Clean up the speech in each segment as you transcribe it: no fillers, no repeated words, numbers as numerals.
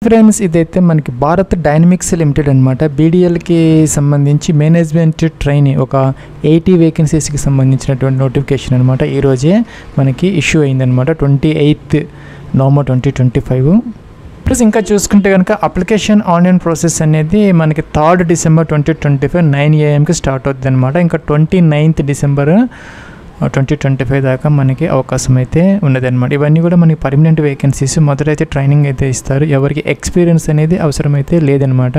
Friends, ఇదైతే మనకి Bharat dynamics limited అనమాట. బీడీఎల్కి సంబంధించి మేనేజ్మెంట్ ట్రైనింగ్ ఒక 80 వేకెన్సీస్కి సంబంధించినటువంటి నోటిఫికేషన్ అనమాట. ఈరోజే మనకి ఇష్యూ అయిందనమాట, 28 నవంబర్ 2025. ప్లస్ ఇంకా చూసుకుంటే కనుక అప్లికేషన్ ఆన్లైన్ ప్రాసెస్ అనేది మనకి 3 డిసెంబర్ 2025 9 AM స్టార్ట్ అవుతుంది అనమాట. ఇంకా 29 డిసెంబర్ 2025 దాకా మనకి అవకాశం అయితే ఉన్నదన్నమాట. ఇవన్నీ కూడా మనకి పర్మనెంట్ వేకెన్సీస్. మొదటైతే ట్రైనింగ్ అయితే ఇస్తారు. ఎవరికి ఎక్స్పీరియన్స్ అనేది అవసరమైతే లేదనమాట.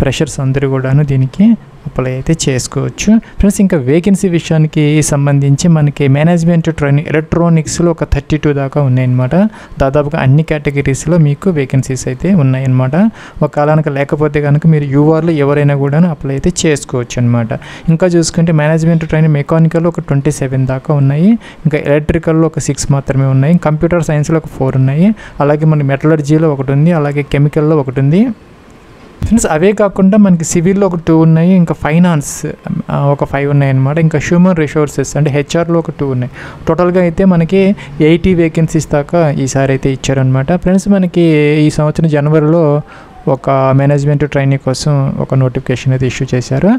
ఫ్రెషర్స్ అందరూ కూడాను దీనికి అప్లై అయితే చేసుకోవచ్చు. ఫ్రెండ్స్, ఇంకా వేకెన్సీ విషయానికి సంబంధించి మనకి మేనేజ్మెంట్ ట్రైనింగ్ ఎలక్ట్రానిక్స్లో ఒక 32 దాకా ఉన్నాయన్నమాట. దాదాపుగా అన్ని కేటగిరీస్లో మీకు వేకెన్సీస్ అయితే ఉన్నాయన్నమాట. ఒకవేళ లేకపోతే కనుక మీరు యూఆర్లో ఎవరైనా కూడా అప్లై అయితే చేసుకోవచ్చు అనమాట. ఇంకా చూసుకుంటే మేనేజ్మెంట్ ట్రైనింగ్ మెకానికల్లో ఒక 27 దాకా ఉన్నాయి. ఇంకా ఎలక్ట్రికల్లో ఒక 6 మాత్రమే ఉన్నాయి. కంప్యూటర్ సైన్స్లో ఒక 4 ఉన్నాయి. అలాగే మనకి మెటలర్జీలో ఒకటి ఉంది. అలాగే కెమికల్లో ఒకటి ఉంది. ఫ్రెండ్స్, అవే కాకుండా మనకి సివిల్లో ఒక 2 ఉన్నాయి. ఇంకా ఫైనాన్స్ ఒక 5 ఉన్నాయి అన్నమాట. ఇంకా హ్యూమన్ రిసోర్సెస్ అంటే హెచ్ఆర్లో ఒక 2 ఉన్నాయి. టోటల్గా అయితే మనకి 80 వేకెన్సీస్ దాకా ఈసారి అయితే ఇచ్చారనమాట. ఫ్రెండ్స్, మనకి ఈ సంవత్సరం జనవరిలో ఒక మేనేజ్మెంట్ ట్రైనింగ్ కోసం ఒక నోటిఫికేషన్ అయితే ఇష్యూ చేశారు.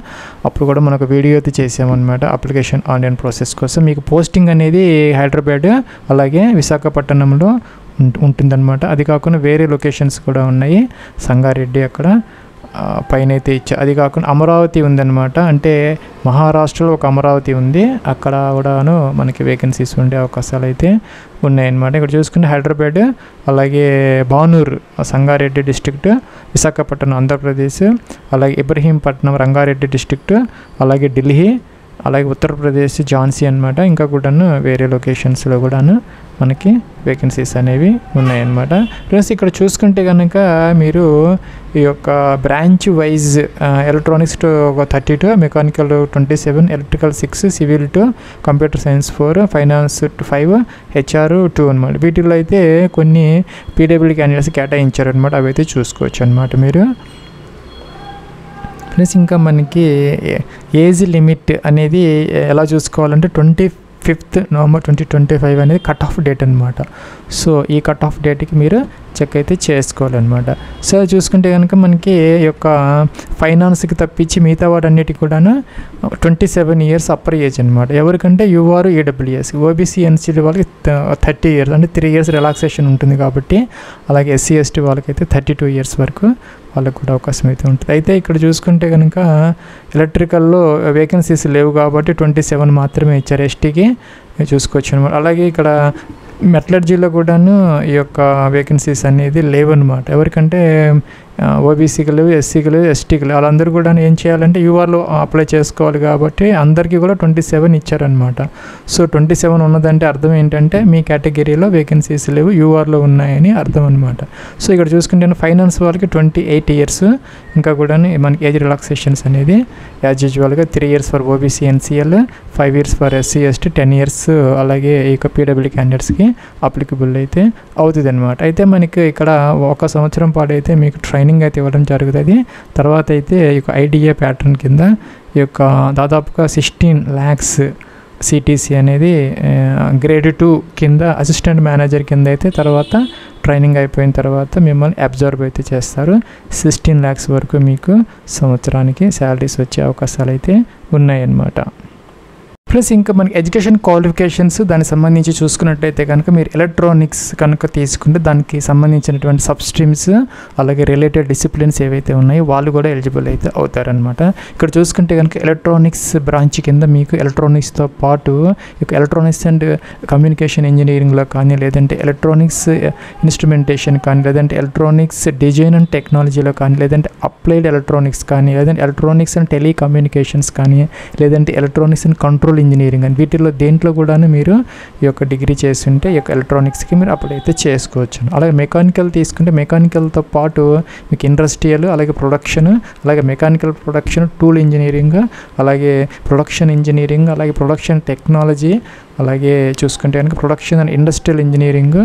అప్పుడు కూడా మనం ఒక వీడియో అయితే చేసామన్నమాట అప్లికేషన్ ఆన్లైన్ ప్రాసెస్ కోసం. మీకు పోస్టింగ్ అనేది హైదరాబాద్ అలాగే విశాఖపట్నంలో ఉంటుందన్నమాట. అది కాకుండా వేరే లొకేషన్స్ కూడా ఉన్నాయి. సంగారెడ్డి అక్కడ పైన అయితే ఇచ్చా. అది కాకుండా అమరావతి ఉందన్నమాట. అంటే మహారాష్ట్రలో ఒక అమరావతి ఉంది. అక్కడ కూడాను మనకి వేకెన్సీస్ ఉండే అవకాశాలు అయితే ఉన్నాయన్నమాట. ఇక్కడ చూసుకుంటే హైదరాబాద్ అలాగే బానూరు సంగారెడ్డి డిస్ట్రిక్ట్, విశాఖపట్నం ఆంధ్రప్రదేశ్, అలాగే ఇబ్రహీంపట్నం రంగారెడ్డి డిస్ట్రిక్ట్, అలాగే ఢిల్లీ, అలాగే ఉత్తరప్రదేశ్ ఝాన్సీ అనమాట. ఇంకా కూడాను వేరే లొకేషన్స్లో కూడాను మనకి వేకెన్సీస్ అనేవి ఉన్నాయన్నమాట. ప్లస్ ఇక్కడ చూసుకుంటే కనుక మీరు ఈ యొక్క బ్రాంచ్ వైజ్ ఎలక్ట్రానిక్స్ ఒక 32, mechanical 27, electrical 6, civil 2, computer science 4, finance 5, HR 2 అనమాట. వీటిల్లో అయితే కొన్ని పీడబ్ల్యూడీ క్యాండిడేట్స్ కేటాయించారనమాట. అవి అయితే చూసుకోవచ్చు అనమాట మీరు. ప్లస్ ఇంకా మనకి ఏజ్ లిమిట్ అనేది ఎలా చూసుకోవాలంటే 25 నవంబర్ 2025 అనేది కట్ ఆఫ్ డేట్ అనమాట. సో ఈ కట్ ఆఫ్ డేట్కి మీరు చెక్ అయితే చేసుకోవాలన్నమాట. సో చూసుకుంటే కనుక మనకి ఈ యొక్క ఫైనాన్స్కి తప్పించి మిగతా వాటన్నిటికి కూడాను 27 ఇయర్స్ అప్పర్ ఏజ్ అనమాట. ఎవరికంటే యూఆర్ ఈడబ్ల్యూఎస్, ఓబీసీ ఎన్సీడీ వాళ్ళకి 30 ఇయర్స్ అంటే 3 ఇయర్స్ రిలాక్సేషన్ ఉంటుంది కాబట్టి. అలాగే ఎస్సీ ఎస్టీ వాళ్ళకైతే 32 ఇయర్స్ వరకు వాళ్ళకు కూడా అవకాశం అయితే ఉంటుంది. అయితే ఇక్కడ చూసుకుంటే కనుక ఎలక్ట్రికల్లో వేకెన్సీస్ లేవు కాబట్టి 27 మాత్రమే ఇచ్చారు ఎస్టీకి, చూసుకోవచ్చు అనమాట. అలాగే ఇక్కడ మెటలర్జీలో కూడాను ఈ యొక్క వేకెన్సీస్ అనేది లేవన్నమాట. ఎవరికంటే ఓబీసీకి లేవు, ఎస్సీకి లేవు, ఎస్టీకి లేవు. వాళ్ళందరూ కూడా ఏం చేయాలంటే యూఆర్లో అప్లై చేసుకోవాలి కాబట్టి అందరికీ కూడా 27 ఇచ్చారనమాట. సో 27 ఉన్నదంటే అర్థం ఏంటంటే మీ కేటగిరీలో వేకెన్సీస్ లేవు, యూఆర్లో ఉన్నాయని అర్థం అనమాట. సో ఇక్కడ చూసుకుంటే ఫైనాన్స్ వాళ్ళకి 28 ఇయర్స్. ఇంకా కూడా మనకి ఏజ్ రిలాక్సేషన్స్ అనేది యాజ్ యూజువల్గా 3 years for OBC NCL, 5 years for SC ST, 10 years అలాగే ఈ పీడబ్ల్యూడీ క్యాండిడేట్స్కి అప్లికబుల్ అయితే అవుతుంది అనమాట. అయితే మనకి ఇక్కడ 1 సంవత్సరం పాటు అయితే మీకు ట్రైనింగ్ అయితే ఇవ్వడం జరుగుతుంది. తర్వాత అయితే ఈ యొక్క ఐడిఏ ప్యాటర్న్ కింద ఈ యొక్క దాదాపుగా 16 lakhs సిటీసీ అనేది గ్రేడ్ 2 కింద అసిస్టెంట్ మేనేజర్ కింద అయితే తర్వాత ట్రైనింగ్ అయిపోయిన తర్వాత మిమ్మల్ని అబ్జర్వ్ అయితే చేస్తారు. 16 lakhs వరకు మీకు సంవత్సరానికి శాలరీస్ వచ్చే అవకాశాలు అయితే ఉన్నాయన్నమాట. ప్లస్ ఇంకా మనకి ఎడ్యుకేషన్ క్వాలిఫికేషన్స్ దానికి సంబంధించి చూసుకున్నట్టయితే కనుక మీరు ఎలక్ట్రానిక్స్ కనుక తీసుకుంటే దానికి సంబంధించినటువంటి సబ్ స్ట్రీమ్స్ అలాగే రిలేటెడ్ డిసిప్లిన్స్ ఏవైతే ఉన్నాయో వాళ్ళు కూడా ఎలిజిబుల్ అయితే అవుతారనమాట. ఇక్కడ చూసుకుంటే కనుక ఎలక్ట్రానిక్స్ బ్రాంచ్ కింద మీకు ఎలక్ట్రానిక్స్తో పాటు ఇక ఎలక్ట్రానిక్స్ అండ్ కమ్యూనికేషన్ ఇంజనీరింగ్లో కానీ, లేదంటే ఎలక్ట్రానిక్స్ ఇన్స్ట్రుమెంటేషన్ కానీ, లేదంటే ఎలక్ట్రానిక్స్ డిజైన్ అండ్ టెక్నాలజీలో కానీ, లేదంటే అప్లైడ్ ఎలక్ట్రానిక్స్ కానీ, లేదంటే ఎలక్ట్రానిక్స్ అండ్ టెలికమ్యూనికేషన్స్ కానీ, లేదంటే ఎలక్ట్రానిక్స్ అండ్ కంట్రోల్ ఇంజనీరింగ్ అని వీటిల్లో దేంట్లో కూడా మీరు ఈ యొక్క డిగ్రీ చేస్తుంటే ఈ యొక్క ఎలక్ట్రానిక్స్కి మీరు అప్లై అయితే చేసుకోవచ్చు. అలాగే మెకానికల్ తీసుకుంటే మెకానికల్తో పాటు మీకు ఇండస్ట్రియల్, అలాగే ప్రొడక్షన్, అలాగే మెకానికల్ ప్రొడక్షన్, టూల్ ఇంజనీరింగ్, అలాగే ప్రొడక్షన్ ఇంజనీరింగ్, అలాగే ప్రొడక్షన్ టెక్నాలజీ, అలాగే చూసుకుంటే కనుక ప్రొడక్షన్ అండ్ ఇండస్ట్రియల్ ఇంజనీరింగ్,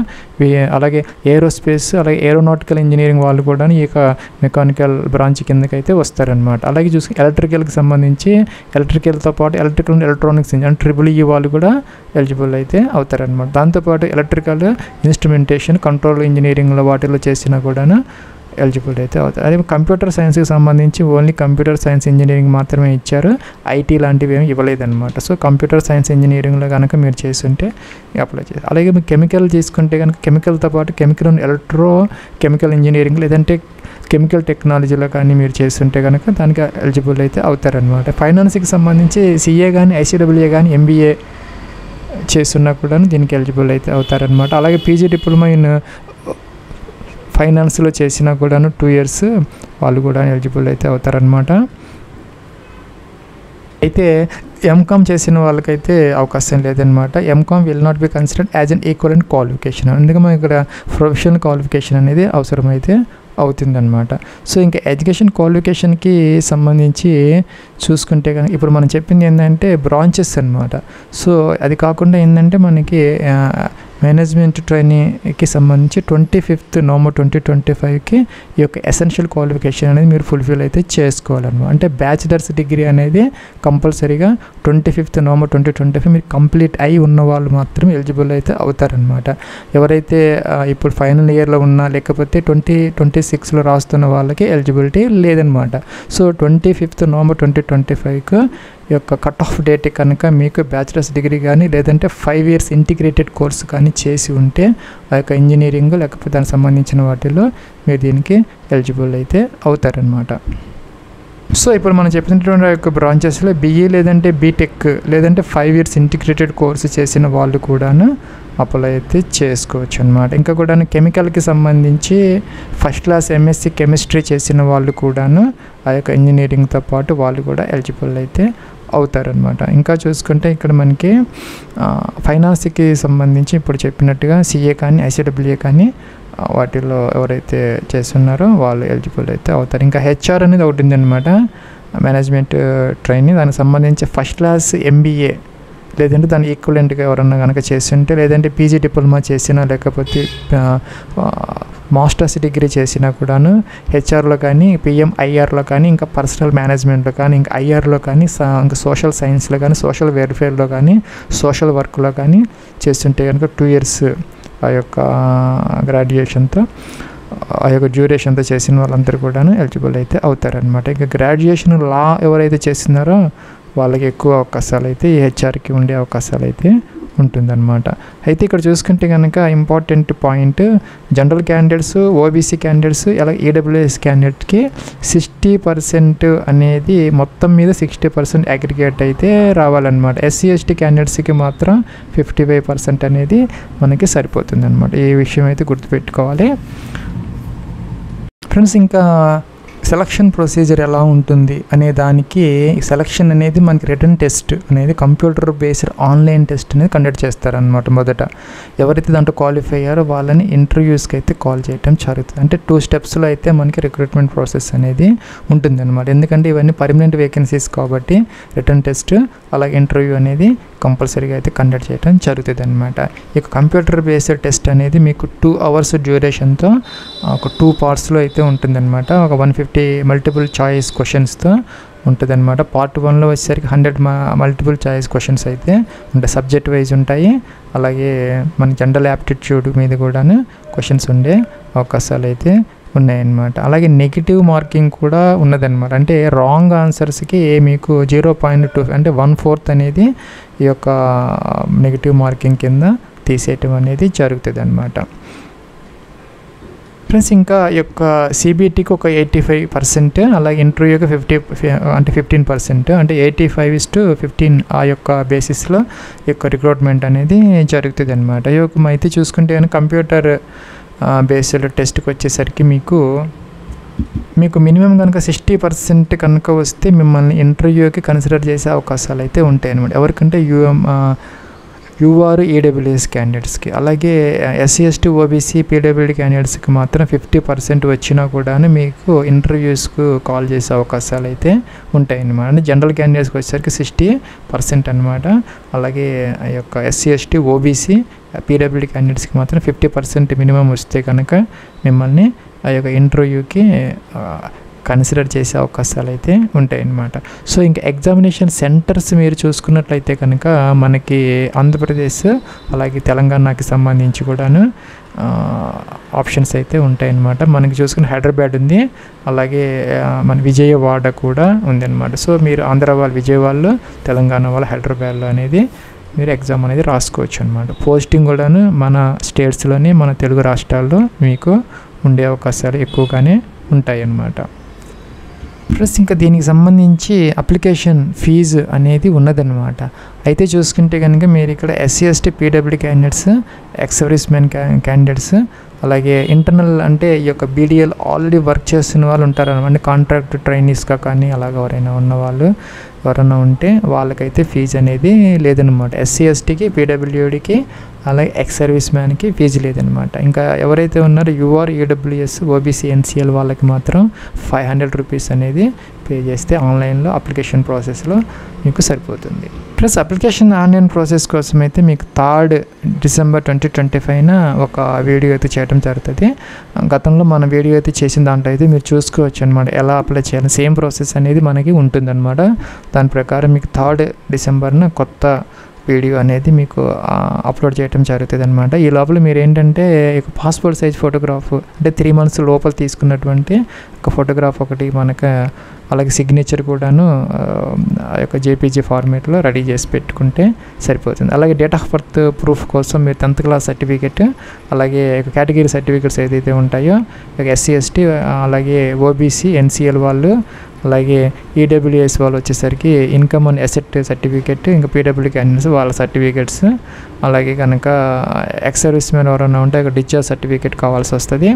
అలాగే ఏరోస్పేస్, అలాగే ఏరోనాటికల్ ఇంజనీరింగ్ వాళ్ళు కూడా ఈ యొక్క మెకానికల్ బ్రాంచ్ కిందకి అయితే వస్తారనమాట. అలాగే చూసుకుని ఎలక్ట్రికల్కి సంబంధించి ఎలక్ట్రికల్తో పాటు ఎలక్ట్రికల్ అండ్ ఎలక్ట్రానిక్స్ అంటే EEE వాళ్ళు కూడా ఎలిజిబుల్ అయితే అవుతారనమాట. దాంతోపాటు ఎలక్ట్రికల్ ఇన్స్ట్రుమెంటేషన్, కంట్రోల్ ఇంజనీరింగ్లో వాటిలో చేసినా కూడా ఎలిజిబుల్ అయితే అవుతారు. అదే కంప్యూటర్ సైన్స్కి సంబంధించి ఓన్లీ కంప్యూటర్ సైన్స్ ఇంజనీరింగ్ మాత్రమే ఇచ్చారు, ఐటీ లాంటివి ఏమి ఇవ్వలేదన్నమాట. సో కంప్యూటర్ సైన్స్ ఇంజనీరింగ్లో కనుక మీరు చేస్తుంటే అప్లై చేయాలి. అలాగే మీరు కెమికల్ తీసుకుంటే కనుక కెమికల్తో పాటు కెమికల్ ఎలక్ట్రో కెమికల్ ఇంజనీరింగ్ లేదంటే కెమికల్ టెక్నాలజీలో కానీ మీరు చేస్తుంటే కనుక దానికి ఎలిజిబుల్ అయితే అవుతారనమాట. ఫైనాన్స్కి సంబంధించి సిఏ కానీ ఐసీడబ్ల్యూఏ కానీ ఎంబీఏ చేస్తున్నా కూడా దీనికి ఎలిజిబుల్ అయితే అవుతారనమాట. అలాగే పీజీ డిప్లొమా ఇన్ ఫైనాన్స్లో చేసినా కూడాను 2 years వాళ్ళు కూడా ఎలిజిబుల్ అయితే అవుతారనమాట. అయితే ఎంకామ్ చేసిన వాళ్ళకైతే అవకాశం లేదనమాట. M Com will not be considered as an equivalent qualification. అందుకే మనకి ఇక్కడ ప్రొఫెషనల్ క్వాలిఫికేషన్ అనేది అవసరమైతే అవుతుందన్నమాట. సో ఇంకా ఎడ్యుకేషన్ క్వాలిఫికేషన్కి సంబంధించి చూసుకుంటే కనుక ఇప్పుడు మనం చెప్పింది ఏంటంటే బ్రాంచెస్ అనమాట. సో అది కాకుండా ఏంటంటే మనకి మేనేజ్మెంట్ ట్రైనీకి సంబంధించి 25th November 2025కి ఈ యొక్క ఎసెన్షియల్ క్వాలిఫికేషన్ అనేది మీరు ఫుల్ఫిల్ అయితే చేసుకోవాలన్నమాట. అంటే బ్యాచిలర్స్ డిగ్రీ అనేది కంపల్సరీగా 25th November 2025 మీరు కంప్లీట్ అయి ఉన్న వాళ్ళు మాత్రం ఎలిజిబుల్ అయితే అవుతారనమాట. ఎవరైతే ఇప్పుడు ఫైనల్ ఇయర్లో ఉన్నా లేకపోతే 2026లో రాస్తున్న వాళ్ళకి ఎలిజిబిలిటీ లేదనమాట. సో 25th November 2025కు ఈ యొక్క కట్ ఆఫ్ డేట్ కనుక మీకు బ్యాచిలర్స్ డిగ్రీ కానీ లేదంటే 5 years ఇంటిగ్రేటెడ్ కోర్సు కానీ చేసి ఉంటే ఆ యొక్క ఇంజనీరింగ్ లేకపోతే దానికి సంబంధించిన వాటిలో మీరు దీనికి ఎలిజిబుల్ అయితే అవుతారనమాట. సో ఇప్పుడు మనం చెప్పినటువంటి ఆ యొక్క బ్రాంచెస్లో బీఈ లేదంటే బీటెక్ లేదంటే 5 years ఇంటిగ్రేటెడ్ కోర్సు చేసిన వాళ్ళు కూడాను అప్లై అయితే చేసుకోవచ్చు అనమాట. ఇంకా కూడా కెమికల్కి సంబంధించి ఫస్ట్ క్లాస్ ఎంఎస్సి కెమిస్ట్రీ చేసిన వాళ్ళు కూడాను ఆ యొక్క ఇంజనీరింగ్తో పాటు వాళ్ళు కూడా ఎలిజిబుల్ అయితే అవుతారనమాట. ఇంకా చూసుకుంటే ఇక్కడ మనకి ఫైనాన్స్కి సంబంధించి ఇప్పుడు చెప్పినట్టుగా సిఏ కానీ ఐసీడబ్ల్యూఏ కానీ వాటిల్లో ఎవరైతే చేస్తున్నారో వాళ్ళు ఎలిజిబుల్ అయితే అవుతారు. ఇంకా హెచ్ఆర్ అనేది ఒకటి ఉందన్నమాట, మేనేజ్మెంట్ ట్రైనింగ్. దానికి సంబంధించి ఫస్ట్ క్లాస్ ఎంబీఏ లేదంటే దాని ఈక్వలెంట్గా ఎవరన్నా కనుక చేస్తుంటే లేదంటే పీజీ డిప్లొమా చేసినా లేకపోతే మాస్టర్స్ డిగ్రీ చేసినా కూడాను హెచ్ఆర్లో కానీ పిఎంఐఆర్లో కానీ ఇంకా పర్సనల్ మేనేజ్మెంట్లో కానీ ఇంకా ఐఆర్లో కానీ ఇంకా సోషల్ సైన్స్లో కానీ సోషల్ వెల్ఫేర్లో కానీ సోషల్ వర్క్లో కానీ చేస్తుంటే కనుక 2 years ఆ యొక్క గ్రాడ్యుయేషన్తో ఆ యొక్క డ్యూరేషన్తో చేసిన వాళ్ళందరూ కూడాను ఎలిజిబుల్ అయితే అవుతారనమాట. ఇంకా గ్రాడ్యుయేషన్ లా ఎవరైతే చేస్తున్నారో వాళ్ళకి ఎక్కువ అవకాశాలు అయితే ఈ హెచ్ఆర్కి ఉండే అవకాశాలు అయితే ఉంటుందన్నమాట. అయితే ఇక్కడ చూసుకుంటే కనుక important point, general candidates, OBC candidates అలాగే ఈడబ్ల్యూఎస్ క్యాండిడేట్కి 60% అనేది మొత్తం మీద 60% అగ్రిగేట్ అయితే రావాలన్నమాట. ఎస్సీ ఎస్టీ క్యాండిడేట్స్కి మాత్రం 55% అనేది మనకి సరిపోతుంది అనమాట. ఈ విషయం అయితే గుర్తుపెట్టుకోవాలి ఫ్రెండ్స్. ఇంకా సెలక్షన్ ప్రొసీజర్ ఎలా ఉంటుంది అనే దానికి సెలక్షన్ అనేది మనకి రిటన్ టెస్ట్ అనేది కంప్యూటర్ బేస్డ్ ఆన్లైన్ టెస్ట్ అనేది కండక్ట్ చేస్తారనమాట. మొదట ఎవరైతే దాంట్లో క్వాలిఫై అయ్యారో వాళ్ళని ఇంటర్వ్యూస్కి అయితే కాల్ చేయడం జరుగుతుంది. అంటే 2 steps అయితే మనకి రిక్రూట్మెంట్ ప్రాసెస్ అనేది ఉంటుంది అనమాట. ఎందుకంటే ఇవన్నీ పర్మనెంట్ వేకెన్సీస్ కాబట్టి రిటన్ టెస్ట్ అలాగే ఇంటర్వ్యూ అనేది కంపల్సరీగా అయితే కండక్ట్ చేయడం జరుగుతుంది అనమాట. ఇక కంప్యూటర్ బేస్డ్ టెస్ట్ అనేది మీకు 2 hours డ్యూరేషన్తో ఒక 2 partsలో అయితే ఉంటుందన్నమాట. ఒక 150 మల్టిపుల్ చాయిస్ క్వశ్చన్స్తో ఉంటుంది అనమాట. Part 1లో వచ్చేసరికి 100 మల్టిపుల్ చాయిస్ క్వశ్చన్స్ అయితే ఉంటాయి, సబ్జెక్ట్ వైజ్ ఉంటాయి. అలాగే మన జనరల్ యాప్టిట్యూడ్ మీద కూడా క్వశ్చన్స్ ఉండే అవకాశాలు అయితే ఉన్నాయన్నమాట. అలాగే నెగిటివ్ మార్కింగ్ కూడా ఉన్నదన్నమాట. అంటే రాంగ్ ఆన్సర్స్కి మీకు 0.2 అంటే 1/4 అనేది ఈ యొక్క నెగిటివ్ మార్కింగ్ కింద తీసేయటం అనేది జరుగుతుంది అన్నమాట. ఫ్రెండ్స్ ఇంకా ఈ యొక్క సిబిటీకి ఒక 85%, అలాగే ఇంటర్వ్యూకి 15% అంటే 85:15 ఆ యొక్క బేసిస్లో ఈ యొక్క రిక్రూట్మెంట్ అనేది జరుగుతుంది అనమాట. ఈ యొక్క అయితే చూసుకుంటే కానీ కంప్యూటర్ బేస్డ్ టెస్ట్కి వచ్చేసరికి మీకు మినిమం కనుక 60% కనుక వస్తే మిమ్మల్ని ఇంటర్వ్యూకి కన్సిడర్ చేసే అవకాశాలు అయితే ఉంటాయి అన్నమాట. ఎవరికంటే యూఆర్ ఈడబ్ల్యూఎస్ క్యాండిడేట్స్కి. అలాగే ఎస్సీ ఎస్టీ ఓబీసీ పీడబ్ల్యూడీ క్యాండిడేట్స్కి మాత్రం 50% వచ్చినా కూడా మీకు ఇంటర్వ్యూస్కు కాల్ చేసే అవకాశాలు అయితే ఉంటాయి అన్నమాట. అంటే జనరల్ క్యాండిడేట్స్కి వచ్చేసరికి 60% అనమాట. అలాగే ఆ యొక్క ఎస్సీ ఎస్టీ ఓబీసీ పీడబ్ల్యూడీ క్యాండిడేట్స్కి మాత్రం 50% మినిమం వస్తే కనుక మిమ్మల్ని ఆ యొక్క ఇంటర్వ్యూకి కన్సిడర్ చేసే అవకాశాలు అయితే ఉంటాయి అన్నమాట. సో ఇంకా ఎగ్జామినేషన్ సెంటర్స్ మీరు చూసుకున్నట్లయితే కనుక మనకి ఆంధ్రప్రదేశ్ అలాగే తెలంగాణకి సంబంధించి కూడాను ఆప్షన్స్ అయితే ఉంటాయన్నమాట. మనకి చూసుకుని హైదరాబాద్ ఉంది, అలాగే మన విజయవాడ కూడా ఉందన్నమాట. సో మీరు ఆంధ్ర వాళ్ళు విజయవాడలో, తెలంగాణ వాళ్ళు హైదరాబాద్లో అనేది మీరు ఎగ్జామ్ అనేది రాసుకోవచ్చు అనమాట. పోస్టింగ్ కూడాను మన స్టేట్స్లోని మన తెలుగు రాష్ట్రాల్లో మీకు ఉండే అవకాశాలు ఎక్కువగానే ఉంటాయి అన్నమాట. ప్లస్ ఇంకా దీనికి సంబంధించి అప్లికేషన్ ఫీజు అనేది ఉన్నదన్నమాట. అయితే చూసుకుంటే కనుక మీరు ఇక్కడ SC ST PWD candidates, ex service men candidates, అలాగే ఇంటర్నల్ అంటే ఈ యొక్క BDL ఆల్రెడీ వర్క్ చేస్తున్న వాళ్ళు ఉంటారు అంటే కాంట్రాక్ట్ ట్రైనీస్గా కానీ అలాగ ఎవరైనా ఉన్నవాళ్ళు ఎవరైనా ఉంటే వాళ్ళకైతే ఫీజు అనేది లేదనమాట. SC STకి PWDకి అలాగే ఎక్స్ సర్వీస్ మ్యాన్కి ఫీజు లేదనమాట. ఇంకా ఎవరైతే ఉన్నారో UR EWS OBC NCL వాళ్ళకి మాత్రం 500 రూపీస్ అనేది పే చేస్తే ఆన్లైన్లో అప్లికేషన్ ప్రాసెస్లో మీకు సరిపోతుంది. ప్లస్ అప్లికేషన్ ఆన్లైన్ ప్రాసెస్ కోసం అయితే మీకు 3 డిసెంబర్ 2025 ఒక వీడియో అయితే చేయడం జరుగుతుంది. గతంలో మన వీడియో అయితే చేసిన దాంట్లో అయితే మీరు చూసుకోవచ్చు అనమాట, ఎలా అప్లై చేయాలి. సేమ్ ప్రాసెస్ అనేది మనకి ఉంటుందన్నమాట. దాని ప్రకారం మీకు 3 డిసెంబర్న కొత్త వీడియో అనేది మీకు అప్లోడ్ చేయడం జరుగుతుంది అనమాట. ఈ లోపల మీరు ఏంటంటే పాస్పోర్ట్ సైజ్ ఫోటోగ్రాఫ్ అంటే 3 months లోపల తీసుకున్నటువంటి ఒక ఫోటోగ్రాఫ్ ఒకటి మనకు, అలాగే సిగ్నేచర్ కూడాను ఆ యొక్క JPG ఫార్మేట్లో రెడీ చేసి పెట్టుకుంటే సరిపోతుంది. అలాగే డేట్ ఆఫ్ బర్త్ ప్రూఫ్ కోసం మీరు 10th క్లాస్ సర్టిఫికేట్, అలాగే కేటగిరీ సర్టిఫికేట్స్ ఏదైతే ఉంటాయో SC ST అలాగే OBC NCL వాళ్ళు, అలాగే EWS వాళ్ళు వచ్చేసరికి ఇన్కమ్ అండ్ అసెట్ సర్టిఫికేట్, ఇంకా PWD క్యాండిడేట్స్ వాళ్ళ సర్టిఫికేట్స్, అలాగే కనుక ఎక్స్ సర్వీస్ మ్యాన్ ఎవరైనా ఉంటే ఒక డిశ్చార్జ్ సర్టిఫికేట్ కావాల్సి వస్తుంది.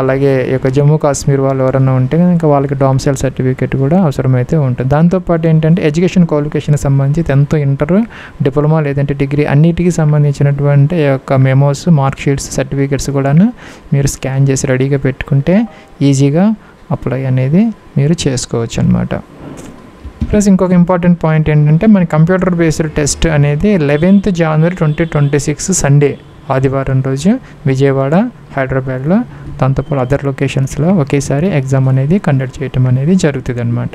అలాగే ఈ యొక్క జమ్మూ కాశ్మీర్ వాళ్ళు ఎవరైనా ఉంటే ఇంకా వాళ్ళకి డామ్సైల్ సర్టిఫికేట్ కూడా అవసరమైతే ఉంటుంది. దాంతోపాటు ఏంటంటే ఎడ్యుకేషన్ క్వాలిఫికేషన్కి సంబంధించి 10th ఇంటర్ డిప్లొమా లేదంటే డిగ్రీ అన్నిటికీ సంబంధించినటువంటి యొక్క మెమోస్, మార్క్ షీట్స్, సర్టిఫికేట్స్ కూడాను మీరు స్కాన్ చేసి రెడీగా పెట్టుకుంటే ఈజీగా అప్లై అనేది మీరు చేసుకోవచ్చు అనమాట. ప్లస్ ఇంకొక ఇంపార్టెంట్ పాయింట్ ఏంటంటే మన కంప్యూటర్ బేస్డ్ టెస్ట్ అనేది 11th January 2026 సండే ఆదివారం రోజు విజయవాడ, హైదరాబాద్లో, దాంతోపాటు అదర్ లొకేషన్స్లో ఒకేసారి ఎగ్జామ్ అనేది కండక్ట్ చేయడం అనేది జరుగుతుంది అనమాట.